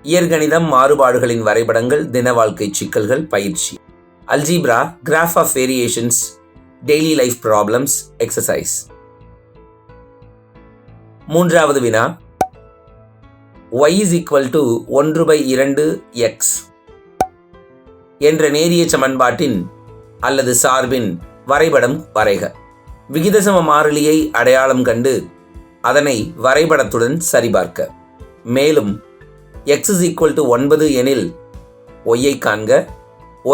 இயற்கணிதம், மாறுபாடுகளின் வரைபடங்கள், தின வாழ்க்கை சிக்கல்கள் பயிற்சி. Algebra, graph of variations, daily life problems, exercise. மூன்றாவது வினா, y is equal to 1/2x என்ற நேரிய சமன்பாட்டின் அல்லது சார்பின் வரைபடம் வரைக. விகிதசம மாறிலியை அடையாளம் கண்டு அதனை வரைபடத்துடன் சரிபார்க்க. மேலும் x is equal to 9 எனில் y ஐ காண்க,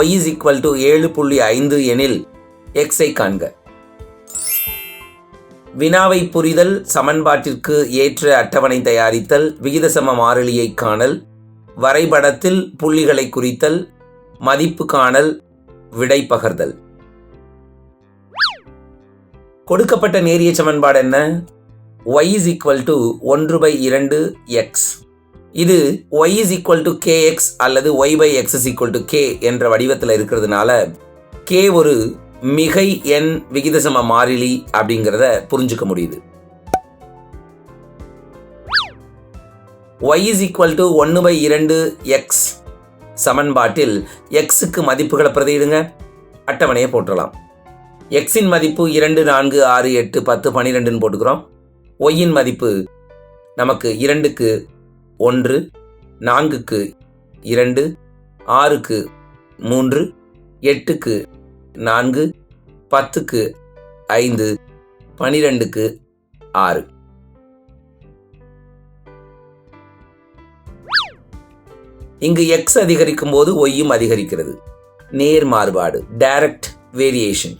y is equal to 7.5 எனில் x ஐ காண்க. வினாவை புரிதல், சமன்பாட்டிற்கு ஏற்ற அட்டவணை தயாரித்தல், விகிதசம மாறிலியை காணல், வரைபடத்தில் புள்ளிகளை குறித்தல், மதிப்பு காணல், விடை பகர்தல். கொடுக்கப்பட்ட நேரிய சமன்பாடு என்ன? y is equal to 1/2x. இது y is equal to kx அல்லது y/x is equal to k என்ற வடிவத்தில் இருக்கிறதுனால k ஒரு மிகை எண் விகிதசம மாறிலி அப்படிங்கிறத புரிஞ்சுக்க முடியுது. y is equal to 1/2x சமன்பாட்டில் xக்கு மதிப்புகளை பிரதியிடுங்க. அட்டவணையை போட்டுடலாம். xன் மதிப்பு 2, 4, 6, 8, 10, 12 போட்டுக்கிறோம். yன் மதிப்பு நமக்கு 2க்கு 1, 4க்கு 2, 6க்கு 3, 8க்கு 4, 10க்கு 5, 12க்கு 6. இங்கு x அதிகரிக்கும் போது yயும் அதிகரிக்கிறது. நேர் மாறுபாடு, டைரக்ட் வேரியேஷன்.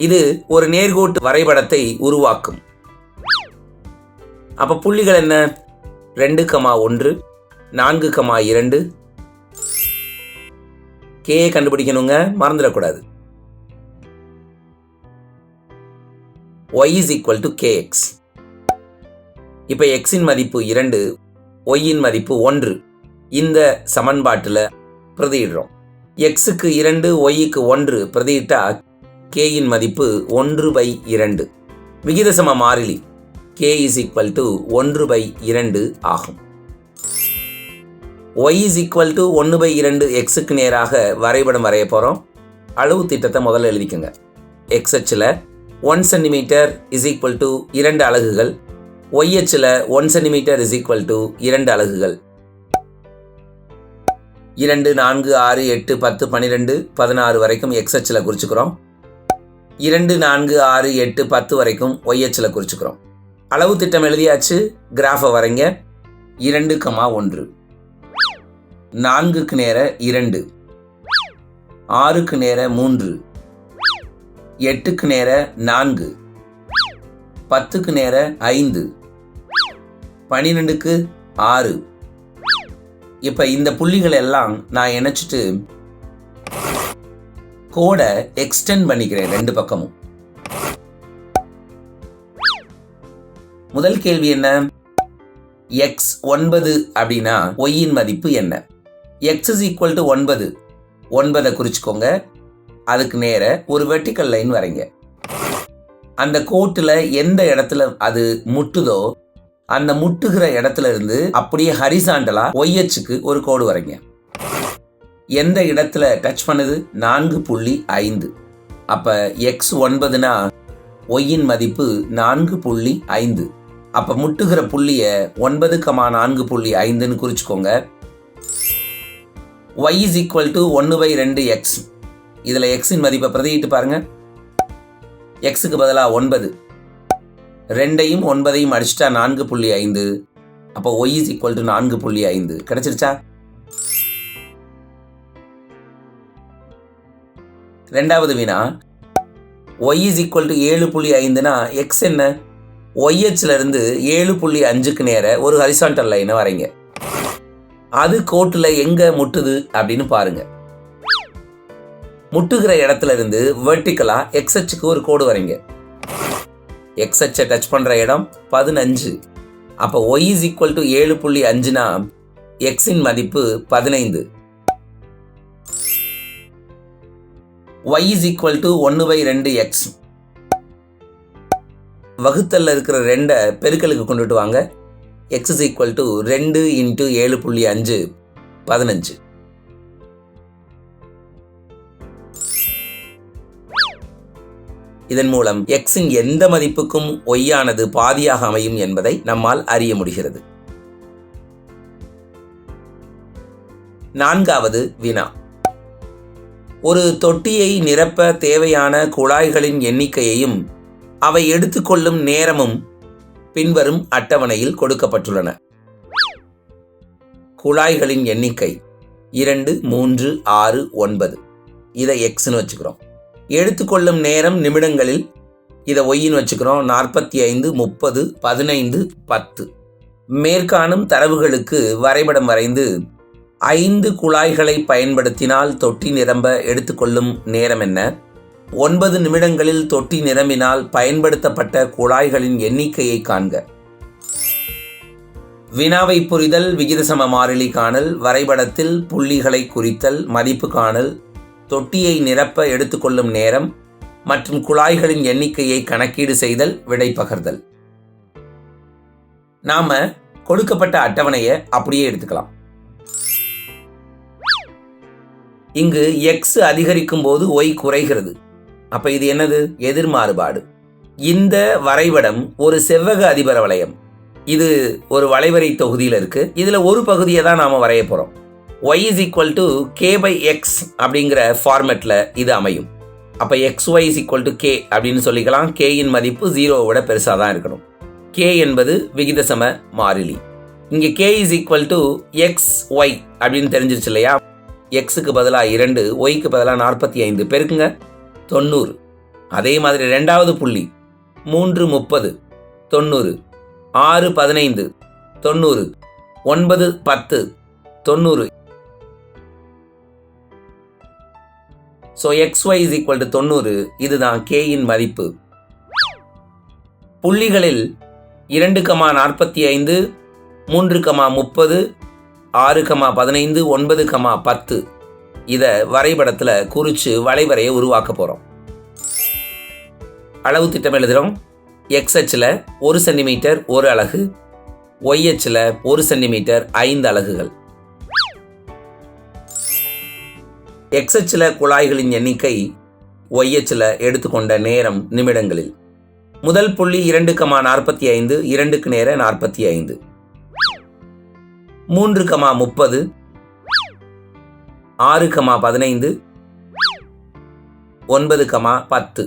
இது ஒரு நேர்கோட்டு வரைபடத்தை உருவாக்கும். அப்ப புள்ளிகள் என்ன? 2,1, 4,2. k கண்டுபிடிக்கணுங்க, மறந்துடக்கூடாது. y is equal to kx. இப்ப x இன் மதிப்பு 2, y இன் மதிப்பு 1. இந்த சமன்பாட்டில் பிரதியிடுறோம். xக்கு 2, yக்கு 1 பிரதியிட்டா k இன் மதிப்பு 1/2. விகிதசம மாறிலி k is equal to 1/2 ஆகும். y is equal to 1/2 xக்கு நேராக வரைபடம் வரைய போகிறோம். அளவு திட்டத்தை முதல்ல எழுதிக்கோங்க. x அச்சில் 1 cm is equal to 2 அலகுகள், y அச்சில் 1 cm is equal to 2 அலகுகள். 2, 4, 6, 8, 10, 12, 16 வரைக்கும் x அச்சில் குறிச்சுக்கிறோம். 2, 4, 6, 8, 10 வரைக்கும் y அச்சில் குறிச்சுக்கிறோம். அளவு திட்டம் எழுதியாச்சு. கிராஃபை வரைங்க. 2,1, 4க்கு நேர 2, 6க்கு நேர 3, 8க்கு நேர 4, 10க்கு நேர 5, 12க்கு 6. இப்ப இந்த புள்ளிகள் எல்லாம் நான் இணைச்சிட்டு கோடை எக்ஸ்டெண்ட் பண்ணிக்கிறேன் 2 பக்கமும். முதல் கேள்வி என்ன? x 9 அப்படின்னா y இன் மதிப்பு என்ன? x is equal to 9. 9 குறிச்சுக்கோங்க. அதுக்கு நேர ஒரு வெர்டிக்கல் லைன் வரைங்க. அந்த கோட்டில் எந்த இடத்துல அது முட்டுதோ அந்த முட்டுகிற இடத்துல இருந்து அப்படியே ஹரிசாண்டலா y அச்சுக்கு ஒரு கோடு வரைங்க. எந்த இடத்துல டச் பண்ணுது? 4.5. அப்ப x 9னா y இன் மதிப்பு 4.5. அப்ப முட்டுகிற புள்ளிய 9,4.5ன்னு குறிச்சுக்கோங்க. y is equal to 1/2x. இதுல x இன் மதிப்பை பிரதியிட்டு பாருங்க. xக்கு பதிலா 9, 2ஐயும் 9ஐயும் அடிச்சுட்டா 4.5. அப்போ y is equal to 4.5 கிடைச்சிருச்சா? ரெண்டாவது வினா, y is equal to 7.5னா x என்ன? y அச்சில் இருந்து 7.5க்கு நேர ஒரு ஹரிசாண்டல் லைனை வரைங்க. அது கோட்டில் எங்க முட்டுது அப்படின்னு பாருங்க. முட்டுகிற இடத்துல இருந்து வெர்டிக்கலா x அச்சுக்கு ஒரு கோடு வரைங்க. x அச்சை டச் பண்ற இடம் 15. அப்ப y is equal to 7.5னா x இன் மதிப்பு 15. y is equal to 1/2x. வகுத்தல்ல இருக்கிற 2 பெருக்கலுக்கு கொண்டுட்டு வாங்க. x is equal to 2 × 7.5 15. இதன் மூலம் எக்ஸின் எந்த மதிப்புக்கும் ஒய்யானது பாதியாக அமையும் என்பதை நம்மால் அறிய முடிகிறது. 4வது வினா. ஒரு தொட்டியை நிரப்ப தேவையான குழாய்களின் எண்ணிக்கையையும் அவை எடுத்துக்கொள்ளும் நேரமும் பின்வரும் அட்டவணையில் கொடுக்கப்பட்டுள்ளன. குழாய்களின் எண்ணிக்கை 2, 3, 6, 9. இதை எக்ஸ்னு வச்சுக்கிறோம். எடுத்துக்கொள்ளும் நேரம் நிமிடங்களில் இதை ஒய்ன்னு வச்சுக்கிறோம். 45, 30, 15, 10. மேற்காணும் தரவுகளுக்கு வரைபடம் வரைந்து 5 குழாய்களை பயன்படுத்தினால் தொட்டி நிரம்ப எடுத்துக்கொள்ளும் நேரம் என்ன? 9 நிமிடங்களில் தொட்டி நிரம்பினால் பயன்படுத்தப்பட்ட குழாய்களின் எண்ணிக்கையை காண்க. வினாவை புரிதல், விகிதசம மாறிலி காணல், வரைபடத்தில் புள்ளிகளை குறித்தல், மதிப்பு காணல், தொட்டியை நிரப்ப எடுத்துக்கொள்ளும் நேரம் மற்றும் குழாய்களின் எண்ணிக்கையை கணக்கீடு செய்தல், விடை பகர்தல். நாம கொடுக்கப்பட்ட அட்டவணையை அப்படியே எடுத்துக்கலாம். இங்கு எக்ஸ் அதிகரிக்கும் போது ஒய் குறைகிறது. அப்ப இது என்னது? எதிர்மாறுபாடு. இந்த வரைபடம் ஒரு செவ்வக அதிபர வளையம். இது ஒரு வளைவரை தொகுதியில் இருக்கு. இதுல ஒரு பகுதியை தான் நாம வரைய போறோம். y is equal to k/x அப்படிங்கிற ஃபார்மேட்ல இது அமையும். அப்ப xy is equal to k அப்படின்னு சொல்லிக்கலாம். k இன் மதிப்பு 0 விட பெருசா தான் இருக்கணும். k என்பது விகிதசம மாறிலி. இங்க k is equal to xy அப்படின்னு தெரிஞ்சிருச்சு இல்லையா? xக்கு பதிலா 2, yக்கு பதிலா 45 பெருக்குங்க 90. அதே மாதிரி இரண்டாவது புள்ளி 3 30 90, 6 15 90, 9 10 90. So xy is equal to 90. இதுதான் k இன் மதிப்பு. புள்ளிகளில் 2,45, 3,30, 6,15, 9,10 இதை வரைபடத்தில் குறித்து வளைவரையை உருவாக்க போகிறோம். அளவு திட்டம் எழுதுகிறோம். எக்ஸ் அச்சில் 1 சென்டிமீட்டர் 1 அலகு, ஒய் அச்சில் 1 சென்டிமீட்டர் 5 அலகுகள். எக்ஸ் அச்சில் குழாய்களின் எண்ணிக்கை, ஒய் அச்சில் எடுத்துக்கொண்ட நேரம் நிமிடங்களில். முதல் புள்ளி 2,45, 2க்கு நேர 45, 3,30, 6,15, 9,10.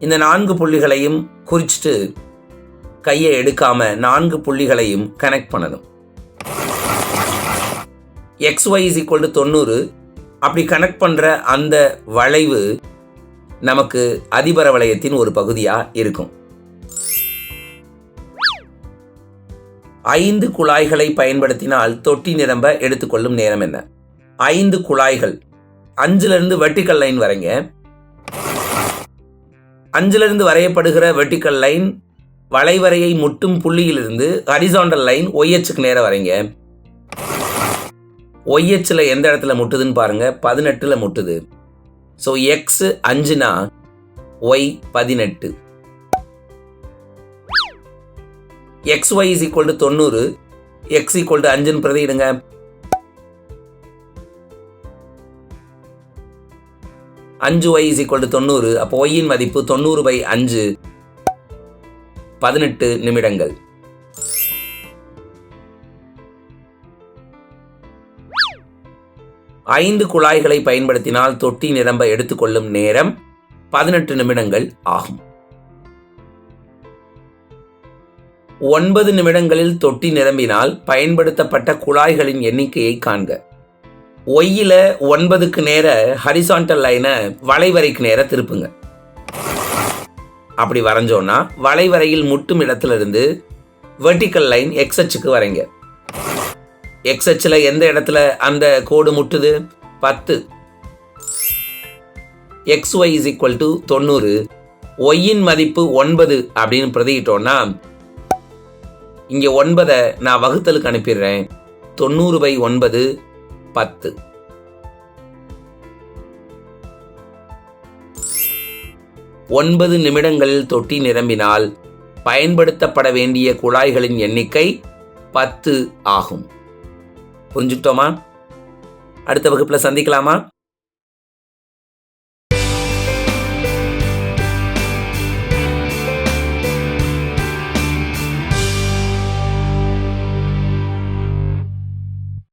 இந்த 4 புள்ளிகளையும் குறிச்சிட்டு கையை எடுக்காம 4 புள்ளிகளையும் கனெக்ட் பண்ணணும். xy is equal to 90. அப்படி கனெக்ட் பண்ற அந்த வளைவு நமக்கு அதிபர வளையத்தின் ஒரு பகுதியா இருக்கும். 5 குழாய்களை பயன்படுத்தினால் தொட்டி நிரம்ப எடுத்துக்கொள்ளும் நேரம் என்ன? 5 குழாய்கள். 5லிருந்து வெர்டிக்கல் லைன் வரைங்க. 5லிருந்து வரையப்படுகிற வெர்டிக்கல் லைன் வளைவரையை முட்டும் புள்ளியிலிருந்து ஹரிசாண்டல் லைன் ஒய்எச்சுக்கு நேர வரைங்க. ஒய்எச்சில் எந்த இடத்துல முட்டுதுன்னு பாருங்க, 18ல் முட்டுது. ஸோ எக்ஸ் 5னா y 18. xy is equal to 90, x equal to 5ன்னு பிரதியிடுங்க. அஞ்சு y is equal to 90. அப்போ y இன் மதிப்பு 90/5, 18 நிமிடங்கள். ஐந்து குழாய்களை பயன்படுத்தினால் தொட்டி நிரம்ப எடுத்துக்கொள்ளும் நேரம் 18 நிமிடங்கள் ஆகும். 9 நிமிடங்களில் தொட்டி நிரம்பினால் பயன்படுத்தப்பட்ட குழாய்களின் எண்ணிக்கையை காண்க. ஒய்யில 9க்கு நேர ஹரிசாண்டல் லைனை வளைவரைக்கு நேர திருப்புங்க. அப்படி வரைஞ்சோன்னா வளைவரையில் முட்டும் இடத்திலிருந்து வெர்டிக்கல் லைன் எக்ஸ் அச்சுக்கு வரைங்க. எக்ஸ் அச்சில் எந்த இடத்துல அந்த கோடு முட்டுது? 10. xy is equal to 90. ஒய்யின் மதிப்பு 9 அப்படின்னு பிரதியிட்டோம்னா இங்கே 9 நான் வகுத்தலுக்கு அனுப்பிடுறேன். 90/9 10. ஒன்பது நிமிடங்களில் தொட்டி நிரம்பினால் பயன்படுத்தப்பட வேண்டிய குழாய்களின் எண்ணிக்கை 10 ஆகும். புரிஞ்சுக்கிட்டோமா? அடுத்த வகுப்பில் சந்திக்கலாமா?